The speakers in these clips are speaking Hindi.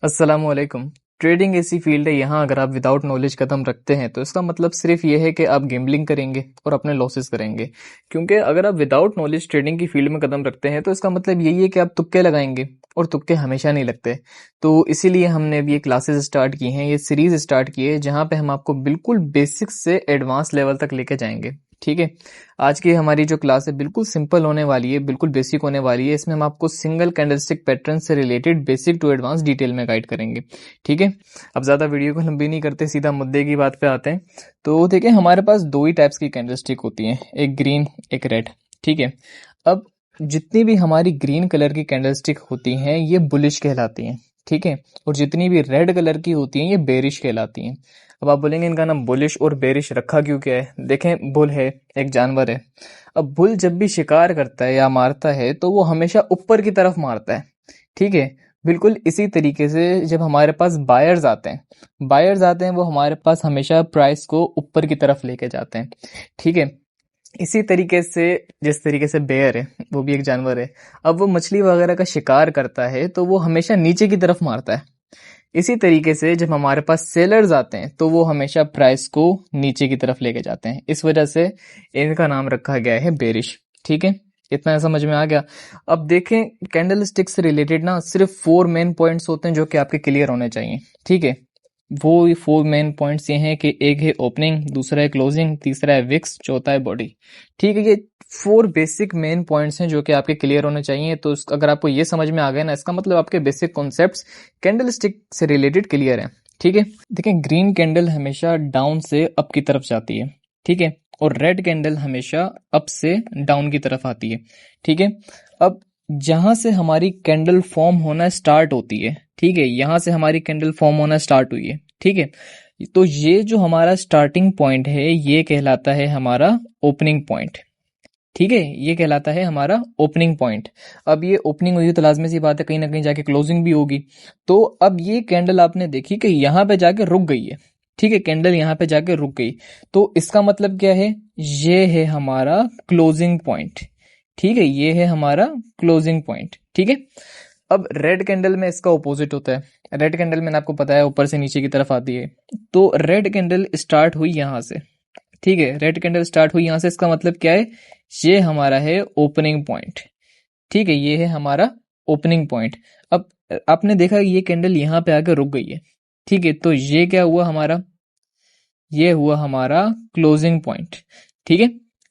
अस्सलामुअलैकुम। ट्रेडिंग ऐसी फील्ड है, यहाँ अगर आप विदाउट नॉलेज कदम रखते हैं तो इसका मतलब सिर्फ ये है कि आप गेम्बलिंग करेंगे और अपने लॉसेस करेंगे। क्योंकि अगर आप विदाउट नॉलेज ट्रेडिंग की फील्ड में कदम रखते हैं तो इसका मतलब यही है कि आप तुक्के लगाएंगे और तुक्के हमेशा नहीं लगते। तो इसीलिए हमने अभी ये क्लासेस स्टार्ट की हैं, ये सीरीज स्टार्ट की है जहाँ पे हम आपको बिल्कुल बेसिक से एडवांस लेवल तक लेके जाएंगे। ठीक है, आज की हमारी जो क्लास है बिल्कुल सिंपल होने वाली है, बिल्कुल बेसिक होने वाली है। इसमें हम आपको सिंगल कैंडलस्टिक पैटर्न से related basic to advance detail में गाइड करेंगे। ठीक है, अब ज़्यादा वीडियो को लंबी नहीं करते, सीधा मुद्दे की बात पे आते हैं। तो देखिए, हमारे पास दो ही टाइप्स की कैंडलस्टिक होती हैं, एक ग्रीन एक रेड। ठीक है, अब जितनी भी हमारी ग्रीन कलर की कैंडलस्टिक होती हैं ये बुलिश कहलाती हैं। ठीक है, और जितनी भी रेड कलर की होती हैं ये बेरिश कहलाती हैं। अब आप बोलेंगे इनका नाम बुलिश और बेरिश रखा क्यों क्या है? देखें, बुल है, एक जानवर है। अब बुल जब भी शिकार करता है या मारता है तो वो हमेशा ऊपर की तरफ मारता है। ठीक है, बिल्कुल इसी तरीके से जब हमारे पास बायर्स आते हैं वो हमारे पास हमेशा प्राइस को ऊपर की तरफ लेके जाते हैं। ठीक है, इसी तरीके से जिस तरीके से बेयर है, वो भी एक जानवर है, अब वो मछली वगैरह का शिकार करता है तो वो हमेशा नीचे की तरफ मारता है। इसी तरीके से जब हमारे पास सेलर्स आते हैं तो वो हमेशा प्राइस को नीचे की तरफ लेके जाते हैं। इस वजह से इनका नाम रखा गया है बेरिश। ठीक है, इतना समझ में आ गया। अब देखें, कैंडल स्टिक से रिलेटेड ना सिर्फ 4 मेन पॉइंट्स होते हैं जो कि आपके क्लियर होने चाहिए। ठीक है, वो 4 मेन पॉइंट्स ये हैं कि एक है ओपनिंग, दूसरा है क्लोजिंग, तीसरा है विक्स, चौथा है बॉडी। ठीक है, ये 4 बेसिक मेन पॉइंट्स हैं जो कि आपके क्लियर होने चाहिए। तो अगर आपको ये समझ में आ गया ना, इसका मतलब आपके बेसिक कॉन्सेप्ट्स कैंडल स्टिक से रिलेटेड क्लियर हैं। ठीक है, देखिए, ग्रीन कैंडल हमेशा डाउन से अप की तरफ जाती है। ठीक है, और रेड कैंडल हमेशा अप से डाउन की तरफ आती है। ठीक है, अब जहां से हमारी कैंडल फॉर्म होना स्टार्ट होती है, ठीक है, यहां से हमारी कैंडल फॉर्म होना स्टार्ट हुई है। ठीक है, तो ये जो हमारा स्टार्टिंग पॉइंट है ये कहलाता है हमारा ओपनिंग पॉइंट। ठीक है, ये कहलाता है हमारा ओपनिंग पॉइंट। अब ये ओपनिंग हुई तो लाजमी सी बात है कहीं ना कहीं जाके क्लोजिंग भी होगी। तो अब ये कैंडल आपने देखी कि यहाँ पे जाके रुक गई है। ठीक है, कैंडल यहाँ पे जाके रुक गई, तो इसका मतलब क्या है? ये है हमारा क्लोजिंग पॉइंट। ठीक है, ये है हमारा क्लोजिंग पॉइंट। ठीक है, अब रेड कैंडल में इसका ऑपोजिट होता है। रेड कैंडल मैंने आपको बताया ऊपर से नीचे की तरफ आती है। तो रेड कैंडल स्टार्ट हुई यहां से। ठीक है, रेड कैंडल स्टार्ट हुई यहां से, इसका मतलब क्या है? ये हमारा है ओपनिंग पॉइंट। ठीक है, ये है हमारा ओपनिंग पॉइंट। अब आपने देखा ये कैंडल यहां पे आकर रुक गई है। ठीक है, तो ये क्या हुआ हमारा? ये हुआ हमारा क्लोजिंग पॉइंट। ठीक है,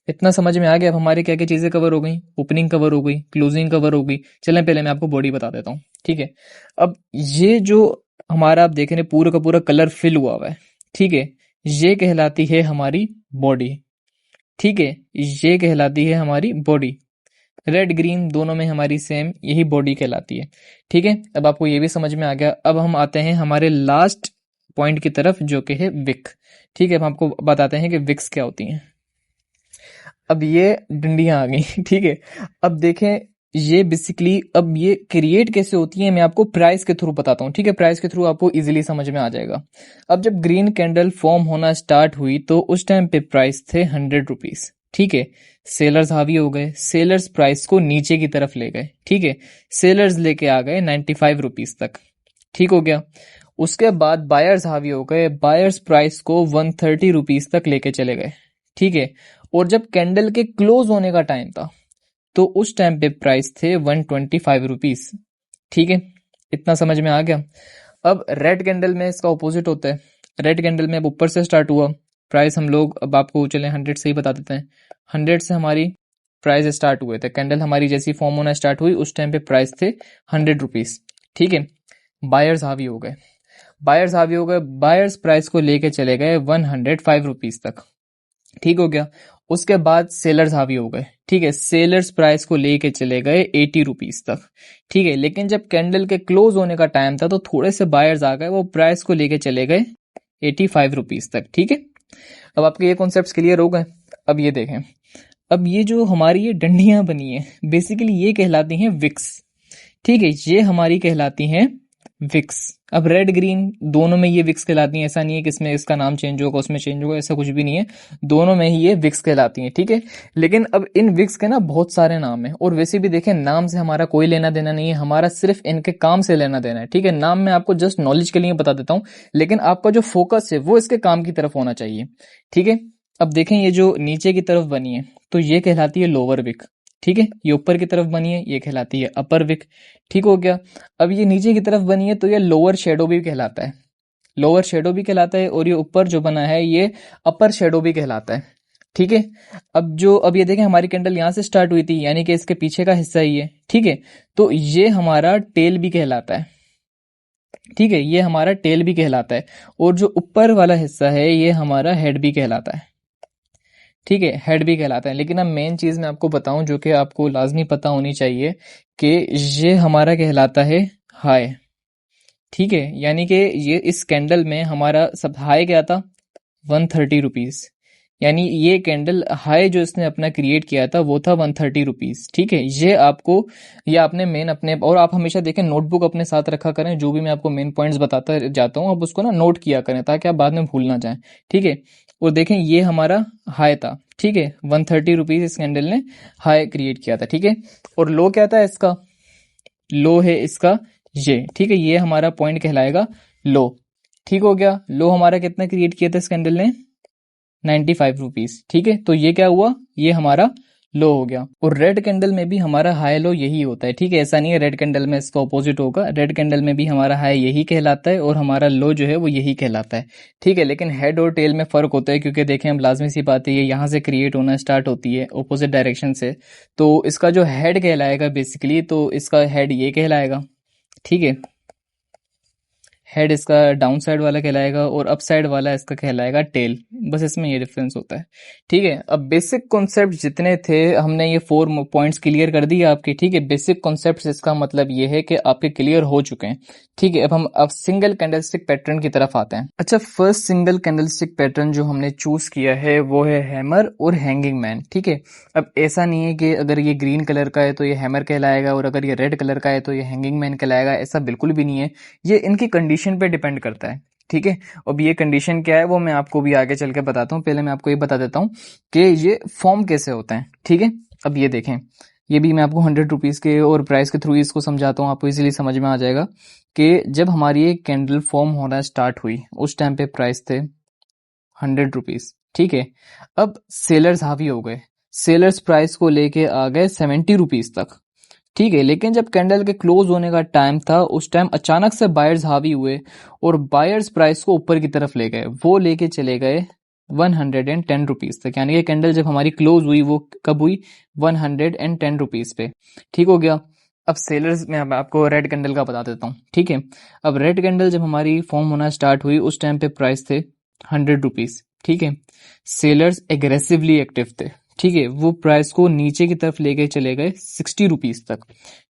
इतना समझ में आ गया। अब हमारे क्या क्या चीजें कवर हो गई? ओपनिंग कवर हो गई, क्लोजिंग कवर हो गई। चलें पहले मैं आपको बॉडी बता देता हूँ। ठीक है, अब ये जो हमारा आप देख रहे हैं पूरा का पूरा कलर फिल हुआ है। ठीक है, ये कहलाती है हमारी बॉडी। ठीक है, ये कहलाती है हमारी बॉडी। रेड ग्रीन दोनों में हमारी सेम यही बॉडी कहलाती है। ठीक है, अब आपको ये भी समझ में आ गया। अब हम आते हैं हमारे लास्ट पॉइंट की तरफ जो कि है विक। ठीक है, हम आपको बताते हैं कि विक्स क्या होती हैं। अब ये डंडियां आ गई। ठीक है, अब देखें, ये बेसिकली अब ये क्रिएट कैसे होती है मैं आपको प्राइस के थ्रू बताता हूँ। ठीक है, प्राइस के थ्रू आपको इजीली समझ में आ जाएगा। अब जब ग्रीन कैंडल फॉर्म होना स्टार्ट हुई तो उस टाइम पे प्राइस थे 100 रुपीज। ठीक है, सेलर्स हावी हो गए, सेलर्स प्राइस को नीचे की तरफ ले गए। ठीक है, सेलर्स लेके आ गए 95 रुपीज तक। ठीक हो गया, उसके बाद बायर्स हावी हो गए, बायर्स प्राइस को 130 रुपीज तक लेके चले गए। ठीक है, और जब कैंडल के क्लोज होने का टाइम था तो उस टाइम पे प्राइस थे 125 रुपीज। ठीक है, इतना समझ में आ गया। अब रेड कैंडल में इसका ऑपोजिट होता है। रेड कैंडल में अब ऊपर से स्टार्ट हुआ प्राइस, हम लोग अब आपको चले 100 से ही बता देते हैं। 100 से हमारी प्राइस स्टार्ट हुए थे, कैंडल हमारी जैसी फॉर्म होना स्टार्ट हुई उस टाइम पे प्राइस थे 100 रुपीज। ठीक है, बायर्स हावी हो गए, बायर्स प्राइस को लेके चले गए 105 रुपीज तक। ठीक हो गया, उसके बाद सेलर्स हावी हो गए। ठीक है, सेलर्स प्राइस को लेके चले गए 80 रुपीज तक। ठीक है, लेकिन जब कैंडल के क्लोज होने का टाइम था तो थोड़े से बायर्स आ गए, वो प्राइस को लेके चले गए 85 रुपीज तक। ठीक है, अब आपके ये कॉन्सेप्ट्स क्लियर हो गए। अब ये देखें, अब ये जो हमारी ये डंडियां बनी है बेसिकली ये कहलाती हैं विक्स। ठीक है, ये हमारी कहलाती हैं विक्स। अब रेड ग्रीन दोनों में ये विक्स कहलाती हैं, ऐसा नहीं है कि इसमें इसका नाम चेंज होगा उसमें चेंज होगा, ऐसा कुछ भी नहीं है, दोनों में ही ये विक्स कहलाती हैं, ठीक है। लेकिन अब इन विक्स के ना बहुत सारे नाम हैं, और वैसे भी देखें नाम से हमारा कोई लेना देना नहीं है, हमारा सिर्फ इनके काम से लेना देना है, ठीक है। नाम मैं आपको जस्ट नॉलेज के लिए बता देता हूँ, लेकिन आपका जो फोकस है वो इसके काम की तरफ होना चाहिए, ठीक है। अब देखें ये जो नीचे की तरफ बनी है तो ये कहलाती है लोअर विक, ठीक है। ये ऊपर की तरफ बनी है ये कहलाती है अपर विक, ठीक हो गया। अब ये नीचे की तरफ बनी है तो ये लोअर शेडो भी कहलाता है, लोअर शेडो भी कहलाता है, और ये ऊपर जो बना है ये अपर शेडो भी कहलाता है, ठीक है। अब ये देखें हमारी कैंडल यहाँ से स्टार्ट हुई थी, यानी कि इसके पीछे का हिस्सा ही है, ठीक है। तो ये हमारा टेल भी कहलाता है, ठीक है, ये हमारा टेल भी कहलाता है, और जो ऊपर वाला हिस्सा है ये हमारा हेड भी कहलाता है, ठीक है, हेड भी कहलाता है। लेकिन अब मेन चीज मैं आपको बताऊं जो कि आपको लाजमी पता होनी चाहिए कि ये हमारा कहलाता है हाई, ठीक है। यानी कि ये इस कैंडल में हमारा सब हाई क्या था, 130 रुपीज, यानी ये कैंडल हाई जो इसने अपना क्रिएट किया था वो था 130 रुपीज, ठीक है। ये आपने मेन अपने, और आप हमेशा देखें नोटबुक अपने साथ रखा करें, जो भी मैं आपको मेन पॉइंट्स बताता जाता हूँ आप उसको ना नोट किया करें ताकि आप बाद में भूल ना जाएं, ठीक है। और देखें ये हमारा हाई था, ठीक है, 130 रुपीज इस कैंडल ने हाई क्रिएट किया था, ठीक है। और लो क्या था इसका, लो है इसका ये, ठीक है, ये हमारा पॉइंट कहलाएगा लो, ठीक हो गया। लो हमारा कितना क्रिएट किया था इस कैंडल ने, 95 रुपीज, ठीक है। तो ये क्या हुआ, ये हमारा लो हो गया। और रेड कैंडल में भी हमारा हाई लो यही होता है, ठीक है, ऐसा नहीं है रेड कैंडल में इसका ऑपोजिट होगा, रेड कैंडल में भी हमारा हाई यही कहलाता है और हमारा लो जो है वो यही कहलाता है, ठीक है। लेकिन हेड और टेल में फर्क होता है, क्योंकि देखें हम लाजमी सी बात है ये यहाँ से क्रिएट होना स्टार्ट होती है ऑपोजिट डायरेक्शन से, तो इसका जो हेड कहलाएगा बेसिकली, तो इसका हेड ये कहलाएगा, ठीक है, हेड इसका डाउन साइड वाला कहलाएगा और अप साइड वाला इसका कहलाएगा टेल, बस इसमें ये डिफरेंस होता है, ठीक है। अब बेसिक कॉन्सेप्ट जितने थे हमने ये 4 पॉइंट्स क्लियर कर दिए आपके, ठीक है। बेसिक कॉन्सेप्ट्स इसका मतलब ये है कि आपके क्लियर हो चुके हैं, ठीक है। अब सिंगल कैंडलस्टिक पैटर्न की तरफ आते हैं। अच्छा, फर्स्ट सिंगल कैंडलस्टिक पैटर्न जो हमने चूज किया है वो है हैमर और हैंगिंग मैन, ठीक है। अब ऐसा नहीं है कि अगर ये ग्रीन कलर का है तो ये हैमर कहलाएगा और अगर ये रेड कलर का है तो ये हैंगिंग मैन कहलाएगा, ऐसा बिल्कुल भी नहीं है, ये इनकी कंडीशन पे डिपेंड करता है, ठीक है। अब ये कंडीशन क्या है वो मैं आपको भी आगे चल के बताता हूँ, पहले मैं आपको ये बता देता हूँ कि ये फॉर्म कैसे होता है, ठीक है। अब ये देखें, ये भी मैं आपको 100 रुपीज के और प्राइस के थ्रू इसको समझाता हूँ, आपको इजीली समझ में आ जाएगा कि जब हमारी ये कैंडल फॉर्म होना स्टार्ट हुई उस टाइम पे प्राइस थे 100 रुपीज, ठीक है। अब सेलर्स हावी हो गए, सेलर्स प्राइस को लेके आ गए 70 रुपीज तक, ठीक है। लेकिन जब कैंडल के क्लोज होने का टाइम था उस टाइम अचानक से बायर्स हावी हुए और बायर्स प्राइस को ऊपर की तरफ ले गए, वो लेके चले गए 110 रुपीज तक, यानी कि कैंडल जब हमारी क्लोज हुई वो कब हुई, 110 रुपीज पे, ठीक हो गया। अब सेलर्स में अब आपको रेड कैंडल का बता देता हूँ, ठीक है। अब रेड कैंडल जब हमारी फॉर्म होना स्टार्ट हुई उस टाइम पे प्राइस थे 100 रुपीज, ठीक है। सेलर्स एग्रेसिवली एक्टिव थे, ठीक है, वो प्राइस को नीचे की तरफ लेके चले गए 60 रुपीज तक,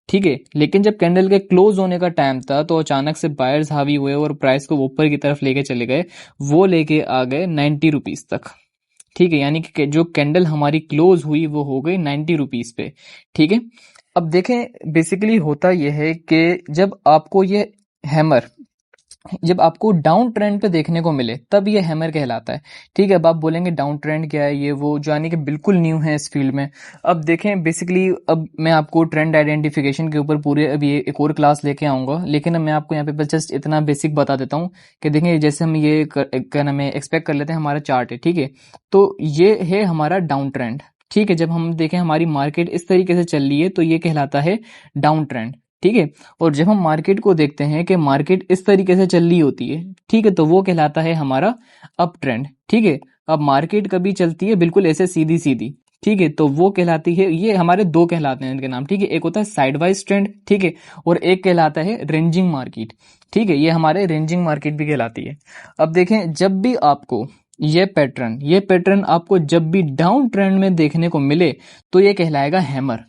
ठीक है। लेकिन जब कैंडल के क्लोज होने का टाइम था तो अचानक से बायर्स हावी हुए और प्राइस को ऊपर की तरफ लेके चले गए, वो लेके आ गए 90 रुपीज तक, ठीक है। यानी कि जो कैंडल हमारी क्लोज हुई वो हो गई 90 रुपीज पे, ठीक है। अब देखें बेसिकली होता यह है कि जब आपको ये हैमर, जब आपको डाउन ट्रेंड पे देखने को मिले तब ये हैमर कहलाता है, ठीक है। अब आप बोलेंगे डाउन ट्रेंड क्या है, ये वो जो यानी कि बिल्कुल न्यू है इस फील्ड में। अब देखें बेसिकली अब मैं आपको ट्रेंड आइडेंटिफिकेशन के ऊपर पूरे अब ये एक और क्लास लेके आऊंगा, लेकिन अब मैं आपको यहाँ पे बस जस्ट इतना बेसिक बता देता हूँ कि देखें जैसे हम ये क्या नाम है एक्सपेक्ट कर लेते हैं हमारा चार्ट है, ठीक है। तो ये है हमारा डाउन ट्रेंड, ठीक है। जब हम देखें हमारी मार्केट इस तरीके से चल रही है तो ये कहलाता है डाउन ट्रेंड, ठीक है। और जब हम मार्केट को देखते हैं कि मार्केट इस तरीके से चल रही होती है, ठीक है, तो वो कहलाता है हमारा अप ट्रेंड, ठीक है। अब मार्केट कभी चलती है बिल्कुल ऐसे सीधी सीधी, ठीक है, तो वो कहलाती है, ये हमारे दो कहलाते हैं इनके नाम, ठीक है। एक होता है साइडवाइज ट्रेंड, ठीक है, और एक कहलाता है रेंजिंग मार्केट, ठीक है, ये हमारे रेंजिंग मार्केट भी कहलाती है। अब देखें जब भी आपको ये पैटर्न आपको जब भी डाउन ट्रेंड में देखने को मिले तो ये कहलाएगा हैमर,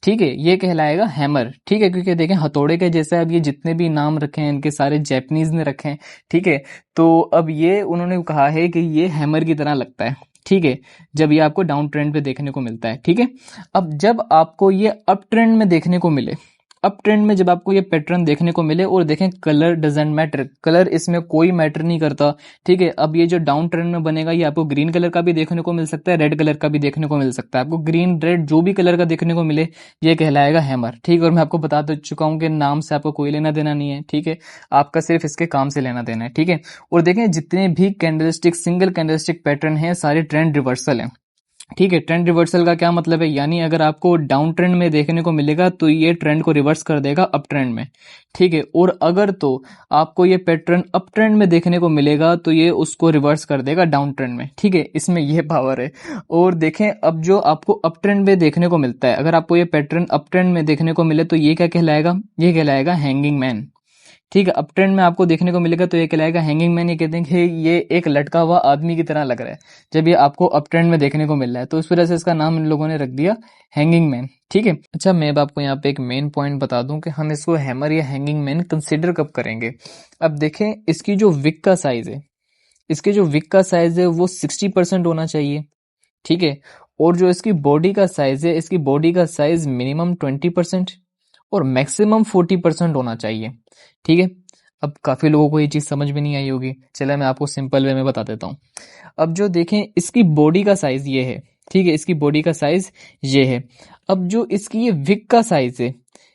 ठीक है, ये कहलाएगा हैमर, ठीक है। क्योंकि देखें हथौड़े के जैसे अब ये जितने भी नाम रखे हैं इनके सारे जैपनीज ने रखे हैं, ठीक है। तो अब ये उन्होंने कहा है कि ये हैमर की तरह लगता है, ठीक है, जब ये आपको डाउन ट्रेंड पे देखने को मिलता है, ठीक है। अब जब आपको ये अप ट्रेंड में देखने को मिले अप ट्रेंड में जब आपको ये पैटर्न देखने को मिले और देखें कलर डजेंट मैटर, कलर इसमें कोई मैटर नहीं करता, ठीक है। अब ये जो डाउन ट्रेंड में बनेगा ये आपको ग्रीन कलर का भी देखने को मिल सकता है, रेड कलर का भी देखने को मिल सकता है। आपको ग्रीन रेड जो भी कलर का देखने को मिले ये कहलाएगा हैमर, ठीक है। और मैं आपको बता तो चुका हूं कि नाम से आपको कोई लेना देना नहीं है, ठीक है, आपका सिर्फ इसके काम से लेना देना है, ठीक है। और देखें जितने भी कैंडलस्टिक सिंगल कैंडलस्टिक पैटर्न है सारे ट्रेंड रिवर्सल है, ठीक है। ट्रेंड रिवर्सल का क्या मतलब है, यानी अगर आपको डाउन ट्रेंड में देखने को मिलेगा तो ये ट्रेंड को रिवर्स कर देगा अप ट्रेंड में, ठीक है। और अगर तो आपको ये पैटर्न अप ट्रेंड में देखने को मिलेगा तो ये उसको रिवर्स कर देगा डाउन ट्रेंड में, ठीक है। इसमें ये पावर है। और देखें अब जो आपको अप ट्रेंड में देखने को मिलता है, अगर आपको ये पैटर्न अप ट्रेंड में देखने को मिले तो ये क्या कहलाएगा, ये कहलाएगा हैंगिंग मैन, ठीक है। अप ट्रेंड में आपको देखने को मिलेगा तो ये कहलाएगा हैंगिंग मैन। ये कहते हैं कि ये एक लटका हुआ आदमी की तरह लग रहा है जब ये आपको अप ट्रेंड में देखने को मिल रहा है, तो इस वजह से इसका नाम इन लोगों ने रख दिया हैंगिंग मैन, ठीक है। अच्छा मैं अब आपको यहाँ पे एक मेन पॉइंट बता दूं कि हम इसको हैमर या हैंगिंग मैन कंसिडर कब करेंगे। अब देखें इसकी जो विक का साइज है, इसके जो विक का साइज है वो 60% होना चाहिए, ठीक है। और जो इसकी बॉडी का साइज है, इसकी बॉडी का साइज मिनिमम 20% और मैक्सिमम 40% होना चाहिए, ठीक है। अब काफी लोगों को ये चीज समझ में नहीं आई होगी, चलो मैं आपको सिंपल वे में बता देता हूँ। अब जो देखें इसकी बॉडी का साइज ये है, ठीक है, इसकी बॉडी का साइज ये है। अब जो इसकी ये विक का साइज है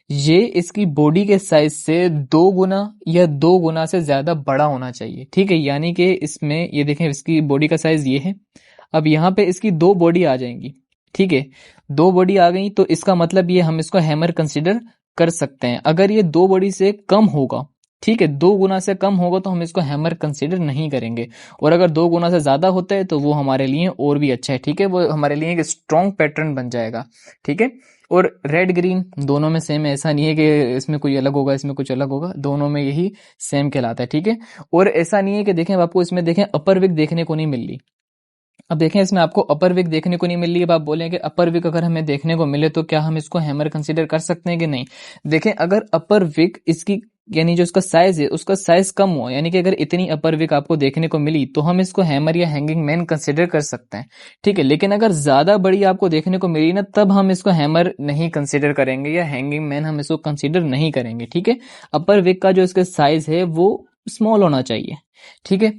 ये इसकी बॉडी के साइज से 2 गुना या 2 गुना से ज्यादा बड़ा होना चाहिए, ठीक है। यानी कि इसमें ये देखें इसकी बॉडी का साइज ये है, अब यहाँ पे इसकी 2 बॉडी आ जाएंगी, ठीक है। 2 बॉडी आ गई तो इसका मतलब ये हम इसको हैमर कंसिडर कर सकते हैं। अगर ये 2 बॉडी से कम होगा, ठीक है, 2 गुना से कम होगा तो हम इसको हैमर कंसिडर नहीं करेंगे। और अगर 2 गुना से ज्यादा होता है तो वो हमारे लिए और भी अच्छा है, ठीक है, वो हमारे लिए एक स्ट्रॉन्ग पैटर्न बन जाएगा, ठीक है। और रेड ग्रीन दोनों में सेम है, ऐसा नहीं है कि इसमें कोई अलग होगा इसमें कुछ अलग होगा, दोनों में यही सेम कहलाता है, ठीक है। और ऐसा नहीं है कि देखें आपको इसमें देखें अपर विक देखने को नहीं मिल रही। अब देखें इसमें आपको अपर विक देखने को नहीं मिल रही है, अब आप बोलें कि अपर विक अगर हमें देखने को मिले तो क्या हम इसको हैमर कंसीडर कर सकते हैं कि नहीं। देखें अगर अपर विक इसकी यानी जो इसका साइज है उसका साइज कम हो, यानी कि अगर इतनी अपर विक आपको देखने को मिली तो हम इसको हैमर या हैंगिंग मैन कंसिडर कर सकते हैं, ठीक है। लेकिन अगर ज्यादा बड़ी आपको देखने को मिली ना तब हम इसको हैमर नहीं कंसिडर करेंगे या हैंगिंग मैन हम इसको कंसिडर नहीं करेंगे, ठीक है। अपर विक का जो इसका साइज है वो स्मॉल होना चाहिए, ठीक है।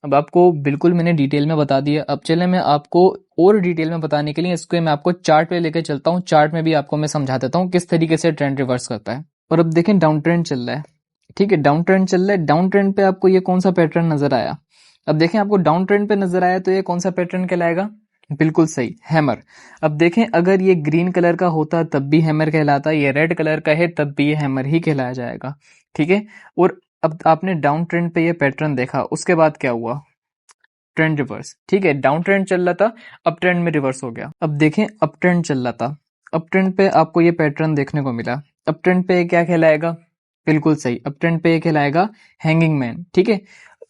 अब आपको बिल्कुल मैंने डिटेल में बता दिया। अब चले मैं आपको और डिटेल में बताने के लिए इसको मैं आपको चार्ट पे लेके चलता हूँ, चार्ट में भी आपको मैं समझा देता हूँ किस तरीके से ट्रेंड रिवर्स करता है। और अब देखें डाउन ट्रेंड चल रहा है, ठीक है, डाउन ट्रेंड चल रहा है। डाउन ट्रेंड पे आपको ये कौन सा पैटर्न नजर आया, अब देखें आपको डाउन ट्रेंड पे नजर आया तो ये कौन सा पैटर्न कहलाएगा, बिल्कुल सही, हैमर। अब देखें अगर ये ग्रीन कलर का होता तब भी हैमर कहलाता, ये रेड कलर का है तब भी ये हैमर ही कहलाया जाएगा, ठीक है। और अब आपने डाउन ट्रेंड पे ये पैटर्न देखा, उसके बाद क्या हुआ, ट्रेंड रिवर्स, ठीक है। डाउन ट्रेंड चल रहा था, अप ट्रेंड में रिवर्स हो गया। अब देखें अप ट्रेंड चल रहा था, अप ट्रेंड पे आपको ये पैटर्न देखने को मिला, अप ट्रेंड पे क्या कहलाएगा, बिल्कुल सही, अप ट्रेंड पे कहलाएगा हैंगिंग मैन, ठीक है।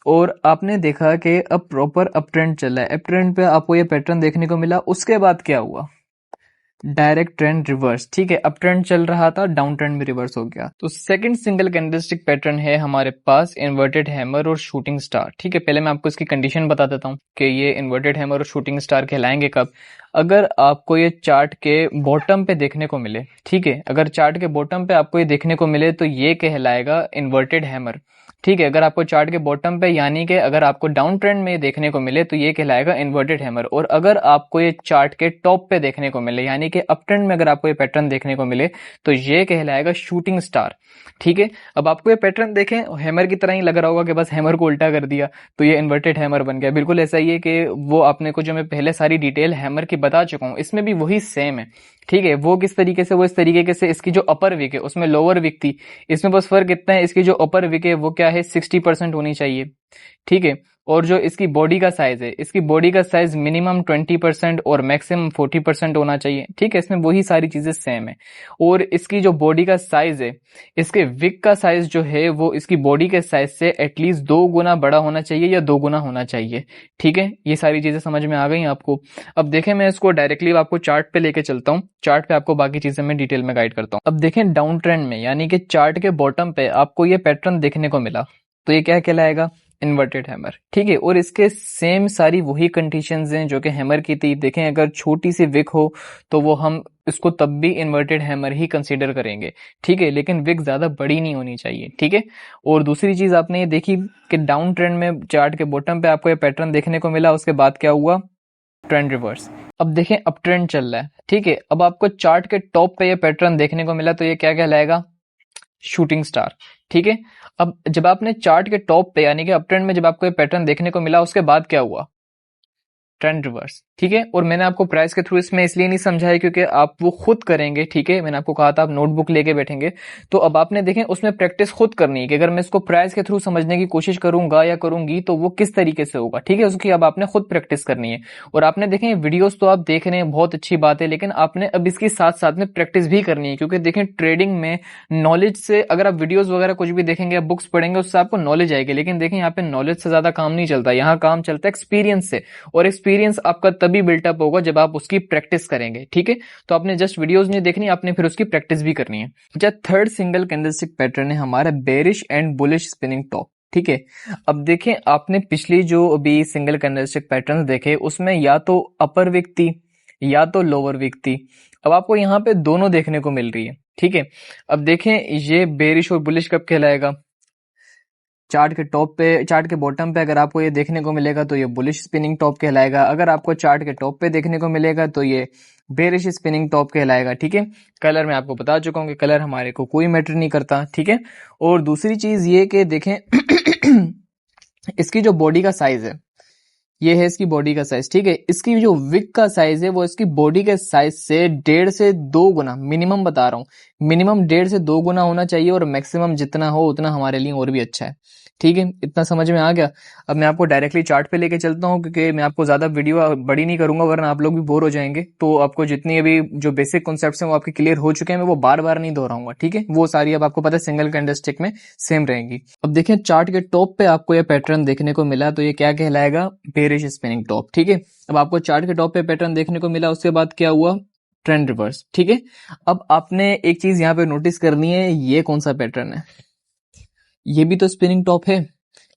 और आपने देखा कि अब प्रॉपर अप ट्रेंड चल रहा है, अप ट्रेंड पे आपको ये पैटर्न देखने को मिला, उसके बाद क्या हुआ, डायरेक्ट ट्रेंड रिवर्स, ठीक है। अप ट्रेंड चल रहा था, डाउन ट्रेंड में रिवर्स हो गया। तो सेकंड सिंगल कैंडलस्टिक पैटर्न है हमारे पास इन्वर्टेड हैमर और शूटिंग स्टार, ठीक है। पहले मैं आपको इसकी कंडीशन बता देता हूँ कि ये इन्वर्टेड हैमर और शूटिंग स्टार कहलाएंगे कब, अगर आपको ये चार्ट के बॉटम पे देखने को मिले, ठीक है, अगर चार्ट के बॉटम पे आपको ये देखने को मिले तो ये कहलाएगा इन्वर्टेड हैमर, ठीक है। अगर आपको चार्ट के बॉटम पे यानी कि अगर आपको डाउन ट्रेंड में देखने को मिले तो ये कहलाएगा इन्वर्टेड हैमर। और अगर आपको ये चार्ट के टॉप पे देखने को मिले यानी कि अप ट्रेंड में अगर आपको ये पैटर्न देखने को मिले तो ये कहलाएगा शूटिंग स्टार, ठीक है। अब आपको ये पैटर्न देखें हैमर की तरह ही लग रहा होगा कि बस हैमर को उल्टा कर दिया तो ये इन्वर्टेड हैमर बन गया, बिल्कुल ऐसा ही है कि वो आपने को जो मैं पहले सारी डिटेल हैमर की बता चुका हूँ इसमें भी वही सेम है, ठीक है। वो किस तरीके से, वो इस तरीके से इसकी जो अपर विक है उसमें लोअर विक थी, इसमें बस फर्क इतना है इसकी जो अपर विक है वो क्या है 60% होनी चाहिए, ठीक है। और जो इसकी बॉडी का साइज है, इसकी बॉडी का साइज मिनिमम 20% और मैक्सिमम 40% होना चाहिए, ठीक है। इसमें वही सारी चीजें सेम है। और इसकी जो बॉडी का साइज है, इसके विक का साइज जो है वो इसकी बॉडी के साइज से एटलीस्ट 2 गुना बड़ा होना चाहिए या 2 गुना होना चाहिए, ठीक है। ये सारी चीजें समझ में आ गई आपको। अब देखें मैं इसको डायरेक्टली आपको चार्ट पे लेके चलता हूँ, चार्ट पे आपको बाकी चीजें मैं डिटेल में गाइड करता हूँ। अब देखें डाउन ट्रेंड में यानी कि चार्ट के बॉटम पे आपको ये पैटर्न देखने को मिला तो ये क्या कहलाएगा, इन्वर्टेड हैमर, ठीक है। और इसके सेम सारी वही कंडीशंस हैं जो कि हैमर की थी। देखें, अगर छोटी सी विक हो तो वो हम इसको तब भी इन्वर्टेड हैमर ही कंसीडर करेंगे, ठीक है, लेकिन विक ज्यादा बड़ी नहीं होनी चाहिए, ठीक है। और दूसरी चीज आपने ये देखी कि डाउन ट्रेंड में चार्ट के बॉटम पे आपको ये पैटर्न देखने को मिला, उसके बाद क्या हुआ, ट्रेंड रिवर्स। अब देखें, अप ट्रेंड चल रहा है, ठीक है। अब आपको चार्ट के टॉप पे ये पैटर्न देखने को मिला, तो ये क्या कहलाएगा, शूटिंग स्टार, ठीक है। अब जब आपने चार्ट के टॉप पे यानी कि अप ट्रेंड में जब आपको ये पैटर्न देखने को मिला, उसके बाद क्या हुआ, ट्रेंड रिवर्स, ठीक है। और मैंने आपको प्राइस के थ्रू इसमें इसलिए नहीं समझाया क्योंकि आप वो खुद करेंगे, ठीक है। मैंने आपको कहा था आप नोटबुक लेके बैठेंगे, तो अब आपने देखें उसमें प्रैक्टिस खुद करनी है कि अगर मैं इसको प्राइस के थ्रू समझने की कोशिश करूंगा या करूंगी तो वो किस तरीके से होगा, ठीक है। उसकी अब आपने खुद प्रैक्टिस करनी है। और आपने देखें वीडियोस तो आप देख रहे हैं, बहुत अच्छी बात है, लेकिन आपने अब इसकी साथ साथ में प्रैक्टिस भी करनी है, क्योंकि देखें ट्रेडिंग में नॉलेज से, अगर आप वीडियोस वगैरह कुछ भी देखेंगे या बुक्स पढ़ेंगे उससे आपको नॉलेज आएगी, लेकिन देखें यहाँ पे नॉलेज से ज्यादा काम नहीं चलता, यहाँ काम चलता है एक्सपीरियंस से। और एक्सपीरियंस आपका तभी बिल्टअप होगा जब आप उसकी प्रैक्टिस करेंगे, ठीक है। तो आपने जस्ट वीडियोस नहीं देखनी, आपने फिर उसकी प्रैक्टिस भी करनी है। अच्छा, थर्ड सिंगल कैंडलस्टिक पैटर्न है हमारा bearish and bullish spinning top, ठीक है। अब देखें, आपने पिछली जो अभी सिंगल कैंडलस्टिक पैटर्न देखे उसमें या तो अपर विक थी या तो लोअर विक थी। अब आपको यहाँ पे दोनों देखने को मिल रही है, ठीक है। अब देखें, ये बेरिश और बुलिश कब कहलाएगा, चार्ट के टॉप पे, चार्ट के बॉटम पे अगर आपको ये देखने को मिलेगा तो ये बुलिश स्पिनिंग टॉप कहलाएगा। अगर आपको चार्ट के टॉप पे देखने को मिलेगा तो ये बेरिश स्पिनिंग टॉप कहलाएगा, ठीक है। कलर मैं आपको बता चुका हूँ कि कलर हमारे को कोई मैटर नहीं करता, ठीक है। और दूसरी चीज ये कि देखें इसकी जो बॉडी का साइज है, ये है इसकी बॉडी का साइज, ठीक है। इसकी जो विक का साइज है वो इसकी बॉडी के साइज से 1.5 से 2 गुना, मिनिमम बता रहा हूँ, मिनिमम 1.5 से 2 गुना होना चाहिए, और मैक्सिमम जितना हो उतना हमारे लिए और भी अच्छा है, ठीक है। इतना समझ में आ गया। अब मैं आपको डायरेक्टली चार्ट पे लेके चलता हूँ, क्योंकि मैं आपको ज्यादा वीडियो बड़ी नहीं करूंगा वरना आप लोग भी बोर हो जाएंगे। तो आपको जितनी अभी जो बेसिक कॉन्सेप्ट्स हैं वो आपके क्लियर हो चुके हैं, मैं वो बार बार नहीं दोहराऊंगा, ठीक है। वो सारी अब आपको पता है सिंगल कैंडलस्टिक में सेम रहेंगी। अब देखें, चार्ट के टॉप पे आपको ये पैटर्न देखने को मिला, तो ये क्या कहलाएगा, बेरिश स्पिनिंग टॉप, ठीक है। अब आपको चार्ट के टॉप पे पैटर्न देखने को मिला, उसके बाद क्या हुआ, ट्रेंड रिवर्स, ठीक है। अब आपने एक चीज यहाँ पे नोटिस करनी है, ये कौन सा पैटर्न है, ये भी तो स्पिनिंग टॉप है,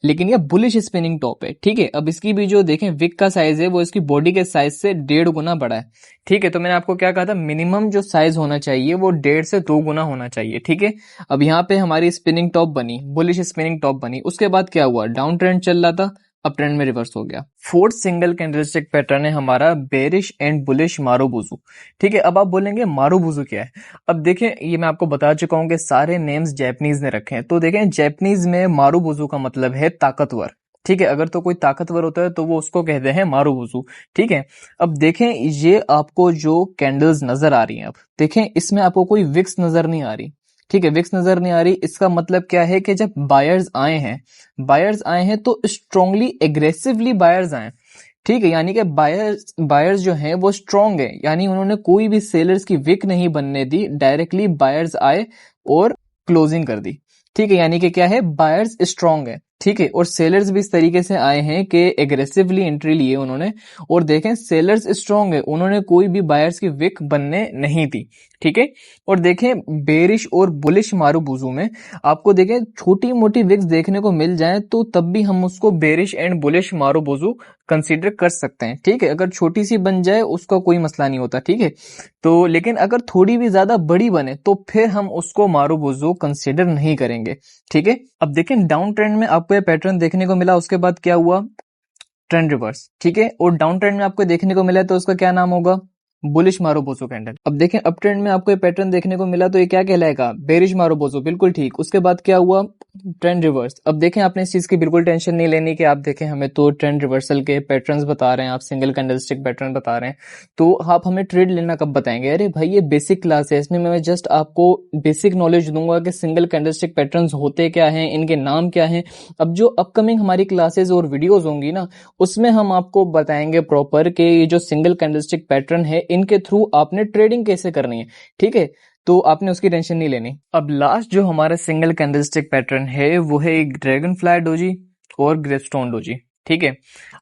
लेकिन ये बुलिश स्पिनिंग टॉप है, ठीक है। अब इसकी भी जो देखें विक का साइज है वो इसकी बॉडी के साइज से 1.5 गुना बड़ा है, ठीक है। तो मैंने आपको क्या कहा था, मिनिमम जो साइज होना चाहिए वो 1.5 से 2 गुना होना चाहिए, ठीक है। अब यहाँ पे हमारी स्पिनिंग टॉप बनी, बुलिश स्पिनिंग टॉप बनी, उसके बाद क्या हुआ, डाउन ट्रेंड चल रहा था, अब ट्रेंड में रिवर्स हो गया। फोर्थ सिंगल कैंडलस्टिक पैटर्न है हमारा बेरिश एंड बुलिश मारुबुजु, ठीक है। अब आप बोलेंगे मारुबुजु क्या है। अब देखें, ये मैं आपको बता चुका हूं कि सारे नेम्स जैपनीज ने रखे हैं, तो देखें जैपनीज में मारुबुजु का मतलब है ताकतवर, ठीक है। अगर तो कोई ताकतवर होता है तो वो उसको कहते हैं मारुबुजु, ठीक है। अब देखें, ये आपको जो कैंडल्स नजर आ रही हैं, अब देखें इसमें आपको कोई विक्स नजर नहीं आ रही, ठीक है, विक्स नजर नहीं आ रही। इसका मतलब क्या है कि जब बायर्स आए हैं तो स्ट्रांगली एग्रेसिवली बायर्स आए, ठीक है। यानी कि बायर्स जो हैं वो स्ट्रांग है, यानी उन्होंने कोई भी सेलर्स की विक नहीं बनने दी, डायरेक्टली बायर्स आए और क्लोजिंग कर दी, ठीक है। यानी कि क्या है, बायर्स स्ट्रांग है, ठीक है। और सेलर्स भी इस तरीके से आए हैं कि एग्रेसिवली एंट्री लिए उन्होंने, और देखें सेलर्स स्ट्रांग है, उन्होंने कोई भी बायर्स की विक बनने नहीं दी, ठीक है। और देखें बेरिश और बुलिश मारुबुजु में आपको देखें छोटी मोटी विक्स देखने को मिल जाए तो तब भी हम उसको बेरिश एंड बुलिश मारुबुजु कंसीडर कर सकते हैं, ठीक है। अगर छोटी सी बन जाए उसका कोई मसला नहीं होता, ठीक है। तो लेकिन अगर थोड़ी भी ज्यादा बड़ी बने तो फिर हम उसको मारुबुजु कंसीडर नहीं करेंगे, ठीक है। अब देखें डाउन ट्रेंड में आपको ये पैटर्न देखने को मिला, उसके बाद क्या हुआ, ट्रेंड रिवर्स, ठीक है। और डाउन ट्रेंड में आपको देखने को मिला तो उसका क्या नाम होगा, बुलिश मारुबुजु कैंडल। अब देखें अप ट्रेंड में आपको ये पैटर्न देखने को मिला तो ये क्या कहलाएगा, बेरिश मारुबुजु, बिल्कुल ठीक। उसके बाद क्या हुआ, ट्रेंड रिवर्स। अब देखें आपने इस चीज की बिल्कुल टेंशन नहीं लेनी कि आप देखें हमें तो ट्रेंड रिवर्सल के पैटर्न्स बता रहे हैं, आप सिंगल कैंडलस्टिक पैटर्न बता रहे हैं, तो आप हमें ट्रेड लेना कब बताएंगे। अरे भाई ये बेसिक क्लास है, इसमें मैं जस्ट आपको बेसिक नॉलेज दूंगा कि सिंगल कैंडलस्टिक पैटर्न्स होते क्या हैं, इनके नाम क्या हैं। अब जो अपकमिंग हमारी क्लासेस और वीडियोज होंगी ना, उसमें हम आपको बताएंगे प्रॉपर कि ये जो सिंगल कैंडलस्टिक पैटर्न है इनके थ्रू आपने ट्रेडिंग कैसे करनी है, ठीक है। तो आपने उसकी टेंशन नहीं लेनी। अब लास्ट जो हमारा सिंगल कैंडलस्टिक पैटर्न है वो है एक ड्रैगन फ्लाई डोजी और ग्रेवस्टोन डोजी, ठीक है।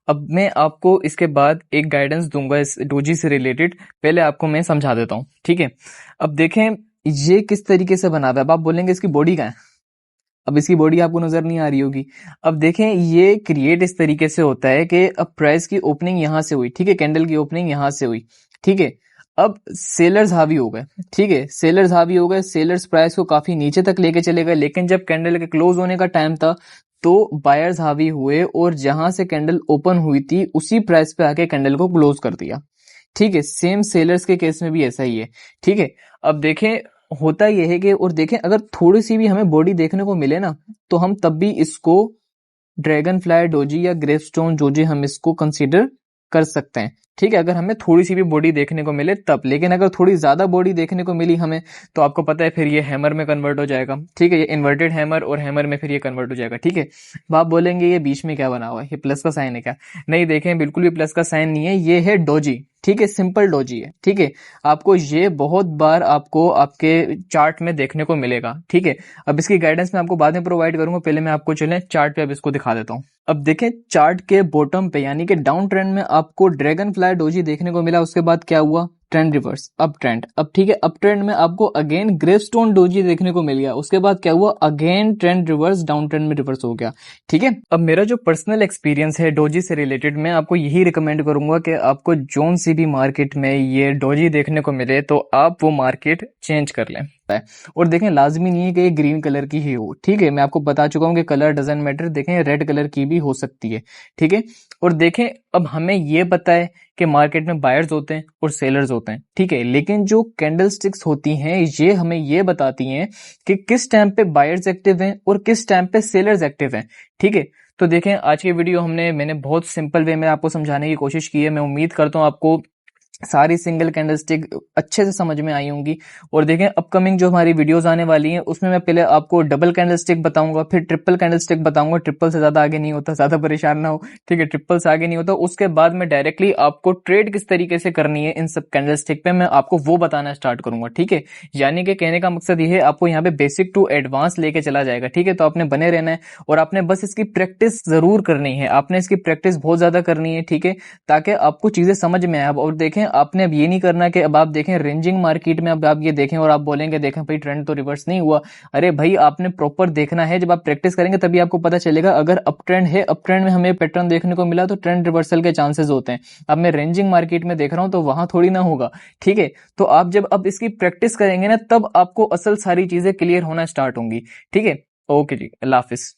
अब मैं आपको इसके बाद एक गाइडेंस दूंगा इस डोजी से रिलेटेड, पहले आपको मैं समझा देता हूं, ठीक है। अब देखें ये किस तरीके से बना हुआ है। अब आप बोलेंगे इसकी बॉडी क्या है, अब इसकी बॉडी आपको नजर नहीं आ रही होगी। अब देखें ये क्रिएट इस तरीके से होता है कि अब प्राइस की ओपनिंग यहां से हुई, ठीक है, कैंडल की ओपनिंग यहां से हुई, ठीक है। अब सेलर्स हावी हो गए, ठीक है, सेलर्स हावी हो गए, सेलर्स प्राइस को काफी नीचे तक लेके चले गए, लेकिन जब कैंडल के क्लोज होने का टाइम था तो बायर्स हावी हुए और जहां से कैंडल ओपन हुई थी उसी प्राइस पे आके कैंडल को क्लोज कर दिया, ठीक है। सेम सेलर्स के केस में भी ऐसा ही है, ठीक है। अब देखें होता यह है कि, और देखें अगर थोड़ी सी भी हमें बॉडी देखने को मिले ना तो हम तब भी इसको ड्रैगन फ्लाई डोजी या ग्रेवस्टोन डोजी हम इसको कंसीडर कर सकते हैं, ठीक है, अगर हमें थोड़ी सी भी बॉडी देखने को मिले तब। लेकिन अगर थोड़ी ज्यादा बॉडी देखने को मिली हमें तो आपको पता है फिर ये हैमर में कन्वर्ट हो जाएगा, ठीक है, ये इन्वर्टेड हैमर और हैमर में फिर ये कन्वर्ट हो जाएगा, ठीक है। अब आप बोलेंगे ये बीच में क्या बना हुआ है, ये प्लस का साइन है क्या? नहीं, देखें बिल्कुल भी प्लस का साइन नहीं है, ये है डोजी, ठीक है, सिंपल डोजी है, ठीक है। आपको ये बहुत बार आपको आपके चार्ट में देखने को मिलेगा, ठीक है। अब इसकी गाइडेंस मैं आपको बाद में प्रोवाइड करूंगा, पहले मैं आपको चलें चार्ट पे अब इसको दिखा देता हूं। अब देखें चार्ट के बॉटम पे यानी कि डाउन ट्रेंड में आपको ड्रैगन फ्लाई डोजी देखने को मिला, उसके बाद क्या हुआ, ट्रेंड रिवर्स, अप ट्रेंड। अब ठीक है, अप ट्रेंड में आपको अगेन ग्रेवस्टोन डोजी देखने को मिल गया, उसके बाद क्या हुआ, again trend reverse, down trend में रिवर्स हो गया, ठीक है। अब मेरा जो पर्सनल एक्सपीरियंस है डोजी से रिलेटेड, मैं आपको यही रिकमेंड करूंगा कि आपको जोन सी भी मार्केट में ये डोजी देखने को मिले तो आप वो मार्केट चेंज कर लें। और देखें लाजमी नहीं है कि ये ग्रीन कलर की ही हो, ठीक है, मैं आपको बता चुका हूं कि कलर डजंट मैटर, देखें रेड कलर की भी हो सकती है, ठीक है। और देखें अब हमें ये पता है कि मार्केट में बायर्स होते हैं और सेलर्स होते हैं, ठीक है, लेकिन जो कैंडल स्टिक्स होती हैं ये हमें ये बताती हैं कि किस टाइम पे बायर्स एक्टिव हैं और किस टाइम पे सेलर्स एक्टिव हैं, ठीक है। तो देखें आज की वीडियो मैंने बहुत सिंपल वे में आपको समझाने की कोशिश की है। मैं उम्मीद करता हूं आपको सारी सिंगल कैंडलस्टिक अच्छे से समझ में आई होंगी। और देखें अपकमिंग जो हमारी वीडियोस आने वाली हैं उसमें मैं पहले आपको डबल कैंडलस्टिक बताऊंगा, फिर ट्रिपल कैंडलस्टिक बताऊंगा, ट्रिपल से ज्यादा आगे नहीं होता, ज्यादा परेशान ना हो, ठीक है, ट्रिपल से आगे नहीं होता। उसके बाद में डायरेक्टली आपको ट्रेड किस तरीके से करनी है इन सब कैंडलस्टिक पे मैं आपको वो बताना स्टार्ट करूंगा, ठीक है। यानी कि कहने का मकसद ये है आपको यहाँ पे बेसिक टू एडवांस लेके चला जाएगा, ठीक है। तो आपने बने रहना है और आपने बस इसकी प्रैक्टिस जरूर करनी है, आपने इसकी प्रैक्टिस बहुत ज्यादा करनी है, ठीक है, ताकि आपको चीजें समझ में आए। और देखें आपने अब ये नहीं करना कि अब आप देखें रेंजिंग मार्केट में अब आप ये देखें और आप बोलेंगे देखें भाई ट्रेंड तो रिवर्स नहीं हुआ। अरे भाई आपने प्रॉपर देखना है, जब आप प्रैक्टिस करेंगे तभी आपको पता चलेगा। अगर अप ट्रेंड है, अप ट्रेंड में हमें पैटर्न देखने को मिला तो ट्रेंड रिवर्सल के चांसेस होते हैं। अब मैं रेंजिंग मार्केट में देख रहा हूं तो वहां थोड़ी ना होगा, ठीक है। तो आप जब अब इसकी प्रैक्टिस करेंगे ना तब आपको असल सारी चीजें क्लियर होना स्टार्ट होंगी, ठीक है। ओके जी, अल्लाह हाफिज।